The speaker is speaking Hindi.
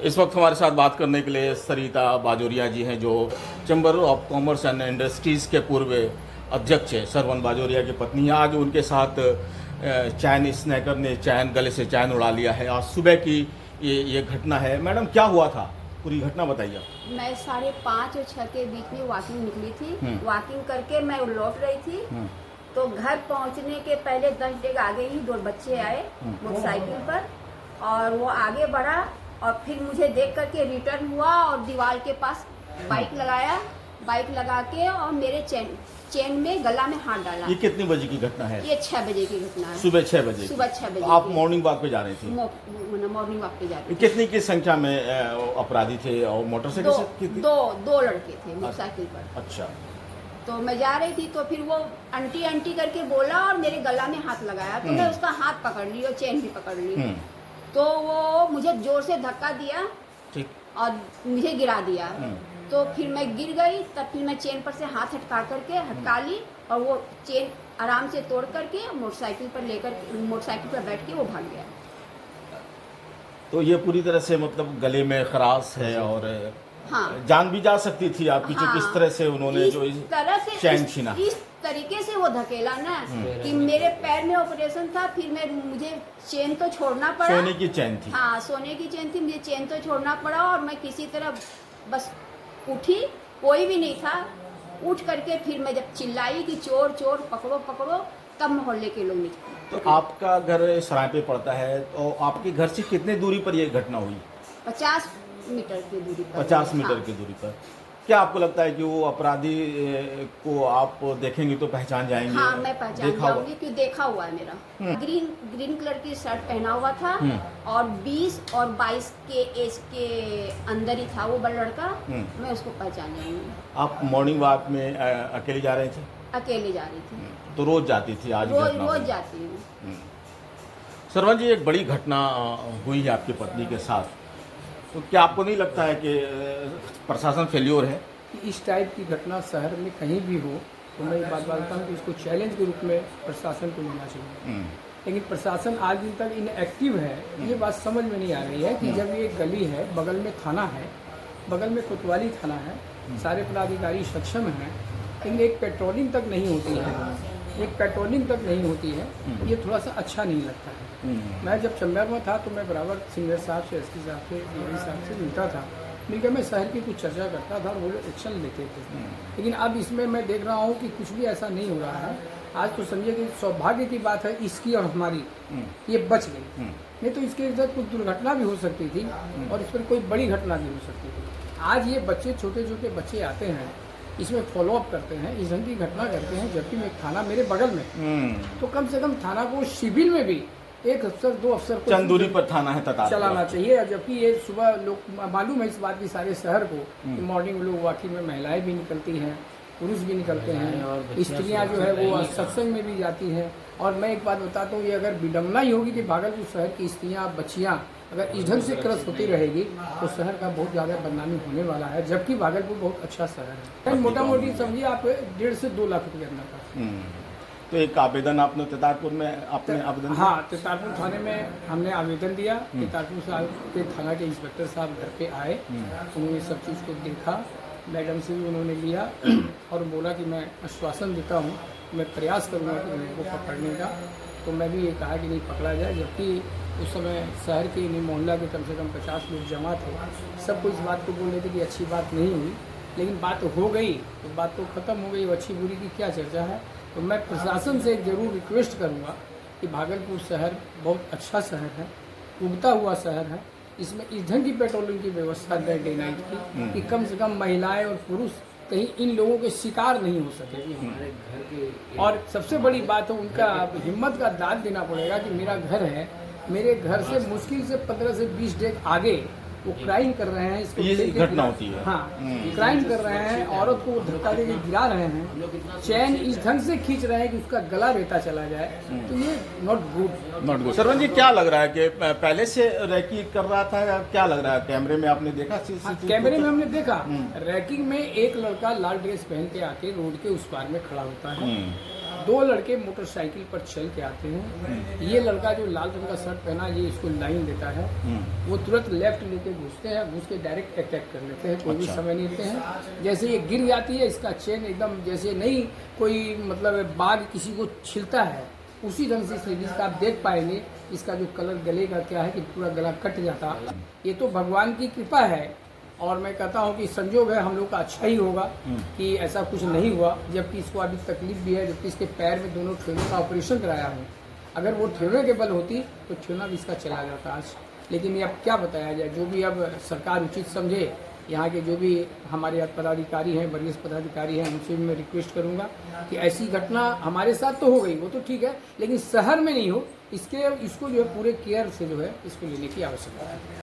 इस वक्त हमारे साथ बात करने के लिए सरिता बाजोरिया जी हैं, जो chamber of commerce and industries के पूर्व अध्यक्ष हैं। सरवन बाजोरिया की पत्नी है। आज उनके साथ चैन स्नैकर ने गले से चैन उड़ा लिया है। आज सुबह की ये घटना है। मैडम, क्या हुआ था, पूरी घटना बताइए। मैं 5:30 और 6 के बीच में वॉकिंग निकली थी। वॉकिंग करके मैं लौट रही थी, तो घर पहुंचने के पहले 10 डेग आगे ही 2 बच्चे आए मोटरसाइकिल पर, और वो आगे बढ़ा और फिर मुझे देख करके रिटर्न हुआ और दीवार के पास बाइक लगा के और मेरे चेन में गला में हाथ डाला। ये कितने बजे की घटना है? ये 6 बजे की घटना है। सुबह 6 बजे। सुबह 6 बजे। आप मॉर्निंग वॉक पे जा रही थी? मॉर्निंग वॉक पे जा रही थी। कितनी की संख्या में अपराधी थे और मोटरसाइकिल से? दो लड़के थे मोटरसाइकिल पर। अच्छा। तो मैं जा रही थी, तो फिर वो आंटी करके बोला और मेरे गला में हाथ लगाया, तो मैं उसका हाथ पकड़ ली और चेन भी पकड़ ली। तो वो मुझे जोर से धक्का दिया और मुझे गिरा दिया। तो फिर मैं गिर गई। तब फिर मैं चेन पर से हाथ हटका ली और वो चेन आराम से तोड़ करके मोटरसाइकिल पर बैठ के वो भाग गया। तो ये पूरी तरह से मतलब गले में खराश है और हाँ, जान भी जा सकती थी आपकी। हाँ, किस तरह से उन्होंने जो इस तरह से चैन छीना, इस तरीके से वो धकेला ना कि मेरे पैर में ऑपरेशन था। फिर मुझे चेन तो छोड़ना पड़ा। सोने की चैन थी? हाँ, सोने की चेन थी। मुझे चेन तो छोड़ना पड़ा और मैं किसी तरह बस उठी, कोई भी नहीं था। उठ करके फिर मैं जब चिल्लाई कि चोर चोर पकड़ो, तब मोहल्ले के लोग निकले। तो आपका घर सराय पे पड़ता है, तो आपके घर से कितने दूरी पर यह घटना हुई? 50 मीटर की दूरी पर। 50 मीटर की दूरी पर। क्या आपको लगता है कि वो अपराधी को आप देखेंगे तो पहचान जाएंगे? हाँ, मैं पहचान जाऊंगी क्योंकि देखा हुआ है मेरा। ग्रीन कलर की शर्ट पहना हुआ था और 20 और 22 के एज के अंदर ही था वो बड़ा लड़का। मैं उसको पहचान जाऊंगी। आप मॉर्निंग वॉक में अकेले जा रहे थे? अकेले जा रही थी। तो रोज जाती थी? आज रोज जाती हूँ। सरवन जी, एक बड़ी घटना हुई है आपकी पत्नी के साथ, तो क्या आपको नहीं लगता है कि प्रशासन फेल्योर है? इस टाइप की घटना शहर में कहीं भी हो तो मैं ये बात बोलता हूँ कि इसको चैलेंज के रूप में प्रशासन को लेना चाहिए। लेकिन प्रशासन आज दिन तक इनएक्टिव है। ये बात समझ में नहीं आ रही है कि जब ये गली है, बगल में थाना है, बगल में कोतवाली थाना है, सारे पदाधिकारी सक्षम हैं, लेकिन एक पेट्रोलिंग तक नहीं होती है। ये थोड़ा सा अच्छा नहीं लगता है। मैं जब चंबल में था तो मैं बराबर सिंगर साहब से, एसपी साहब से, डीआई साहब से मिलता था। मिलकर मैं शहर की कुछ चर्चा करता था और वो लोग एक्शन लेते थे। लेकिन अब इसमें मैं देख रहा हूँ कि कुछ भी ऐसा नहीं हो रहा है। आज तो समझिए कि सौभाग्य की बात है इसकी और हमारी, ये बच गई। नहीं तो इसके साथ कुछ दुर्घटना भी हो सकती थी और इस पर कोई बड़ी घटना भी हो सकती थी। आज ये बच्चे, छोटे छोटे बच्चे आते हैं, इसमें फॉलोअप करते हैं, इस ढंग की घटना करते हैं, जबकि मैं थाना मेरे बगल में, तो कम से कम थाना को सिविल में भी 1 अफसर 2 अफसर को चंद दूरी पर थाना है चलाना चाहिए। जबकि ये सुबह लोग मालूम है इस बात की सारे शहर को कि मॉर्निंग लोग वॉकिंग में महिलाएं भी निकलती हैं, पुरुष भी निकलते हैं, स्त्रियां जो है वो सत्संग में भी जाती हैं। और मैं एक बात बताता हूँ, ये अगर विडम्बना ही होगी कि भागलपुर शहर की स्त्रियां, बच्चियां अगर इस ढंग से क्रस होती रहेगी तो शहर का बहुत ज़्यादा बदनामी होने वाला है। जबकि भागलपुर बहुत अच्छा शहर है। मोटा मोटी समझिए आप 1.5 से 2 लाख रुपये करना था। तो एक आवेदन आपने तितारपुर में आवेदन? हाँ, तितारपुर थाने में हमने आवेदन दिया। तितारपुर साहब के थाना के इंस्पेक्टर साहब घर पे आए, उन्होंने सब चीज़ को देखा, मैडम से भी उन्होंने लिया और बोला कि मैं आश्वासन देता हूँ, मैं प्रयास करूँगा कि उनको पकड़ने का। तो मैं भी ये कहा कि नहीं पकड़ा जाए। जबकि उस समय शहर के नहीं, मोहल्ला के कम से कम 50 लोग जमा थे। सबको इस बात को बोल रहे थे कि अच्छी बात नहीं हुई, लेकिन बात हो गई तो बात तो ख़त्म हो गई। अच्छी बुरी की क्या चर्चा है। तो मैं प्रशासन से एक ज़रूर रिक्वेस्ट करूँगा कि भागलपुर शहर बहुत अच्छा शहर है, उगता हुआ शहर है, इसमें इस ढंग की पेट्रोलिंग की व्यवस्था डे नाइट की कि कम से कम महिलाएं और पुरुष कहीं इन लोगों के शिकार नहीं हो सके। और सबसे बड़ी बात है, उनका हिम्मत का दाद देना पड़ेगा कि मेरा घर है, मेरे घर से मुश्किल से 15 से 20 डेग आगे वो क्राइम कर रहे हैं। इसको ये घटना होती है। हाँ, क्राइम कर रहे हैं, औरत को धक्का देके गिरा रहे हैं, चैन इस ढंग से खींच रहे हैं कि उसका गला रहता चला जाए। तो ये नॉट गुड। सरवन जी, क्या लग रहा है कि पहले से रैकी कर रहा था या क्या लग रहा है? कैमरे में आपने देखा? कैमरे में हमने देखा, रैकिंग में एक लड़का लाल ड्रेस पहन के आके रोड के उस पार में खड़ा होता है, 2 लड़के मोटरसाइकिल पर चल के आते हैं। ये लड़का जो लाल रंग का शर्ट पहना ये इसको लाइन देता है, वो तुरंत लेफ्ट लेके घुसते हैं, घुस के डायरेक्ट अटैक कर लेते हैं, कोई भी समय नहीं लेते हैं। जैसे ये गिर जाती है इसका चेन एकदम जैसे नहीं कोई मतलब बाघ किसी को छिलता है उसी ढंग से इस लेडीज का आप देख पाएंगे। इसका जो कलर गले का क्या है कि पूरा गला कट जाता है। ये तो भगवान की कृपा है और मैं कहता हूँ कि संजोग है हम लोग का अच्छा ही होगा कि ऐसा कुछ नहीं हुआ, जबकि इसको अभी तकलीफ भी है, जबकि इसके पैर में दोनों ठेलों का ऑपरेशन कराया हूँ। अगर वो ठेलों के बल होती तो ठेला भी इसका चला जाता आज। लेकिन ये अब क्या बताया जाए, जो भी अब सरकार उचित समझे, यहाँ के जो भी हमारे पदाधिकारी हैं, वरिष्ठ पदाधिकारी हैं, उनसे भी मैं रिक्वेस्ट करूँगा कि ऐसी घटना हमारे साथ तो हो गई वो तो ठीक है, लेकिन शहर में नहीं हो, इसको जो है पूरे केयर से जो है इसको लेने की आवश्यकता है।